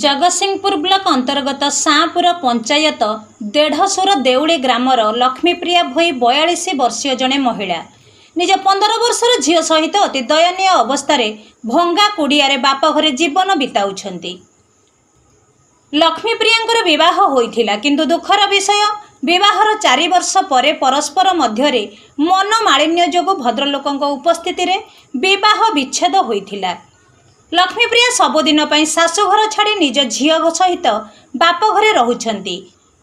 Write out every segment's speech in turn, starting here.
Jagatsinghpur block अंतर्गत साँपुर panchayat देढ़सुर Deuli grammar Lakshmipriya भोई 42 वर्षीय जड़े महिला निज 15 वर्षर झील सहित अति दयनीय अवस्था भंगा कुड़िया बाप घरे जीवन बिताउछंती। लक्ष्मीप्रिया विवाह होइथिला किंतु दुखर विषय विवाहर 4 वर्ष पर परस्पर मध्य मनमालिन्य जोगु भद्रलोकंक उपस्थिति रे विवाह विच्छेद होइथिला। लक्ष्मीप्रिया सबुदिन शाशुघर छाड़ी निज झील सहित बाप घरे रहुछंती।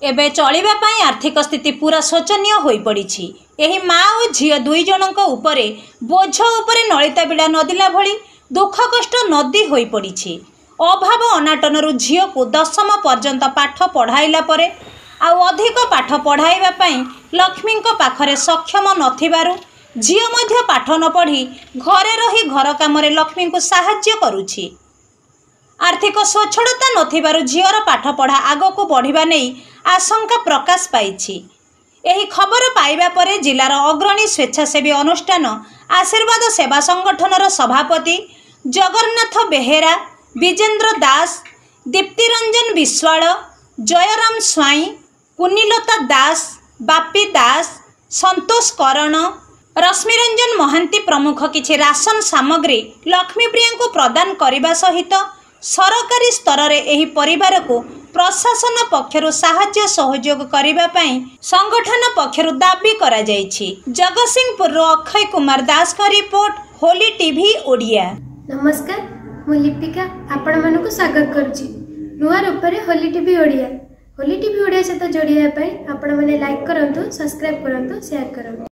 एबे चलिबा पई आर्थिक स्थिति पूरा शोचनीय होई पड़िछि। एही माँ और झील दुई जनक उपरे बोझ उपरे नलिता बिड़ा नदीला भली दुख कष्ट नदी होई पड़िछि। अभाव अनाटनरु झील को 10म पर्यंत पाठ पढ़ाइला परे आउ अधिक पाठ पढ़ाइबा पई लक्ष्मींक पाखरे सक्षम नथिबारु झील मध्य पाठ न पढ़ी घरे रही घर काम लक्ष्मी को साहाय्य करुछि। आर्थिक स्वच्छलता नथिबारु झीवर पाठ पढ़ा आगको बढ़िबा नहीं आशंका प्रकाश पाइछि। एही खबर पाइबा परे जिलार अग्रणी स्वेच्छासेवी अनुष्ठान आशीर्वाद सेवा संगठनर सभापति जगन्नाथ बेहेरा, विजेन्द्र दास, दीप्तिरंजन विश्वाल, जयराम स्वाई, कुनीलता दास, बापी दास, संतोष करण, रश्मिरंजन महांती प्रमुख किछि राशन सामग्री लक्ष्मीप्रिया को प्रदान करने सहित सरकारी स्तर में एही परिवार को प्रशासन पक्षरु साहाय्य सहयोग करने पई संगठन पक्षरु दाबी करा जायछि। जगतसिंहपुर अक्षय कुमार दास का रिपोर्ट, होली टीवी ओडिया। नमस्कार, मु लिपिका आपण मानकु स्वागत करूछि नुआ रूपरे होली टीवी ओडिया। होली टीवी ओडिया सहित जोड़िया पई आपण माने लाइक करंतु, सब्सक्राइब करंतु, शेयर करंतु।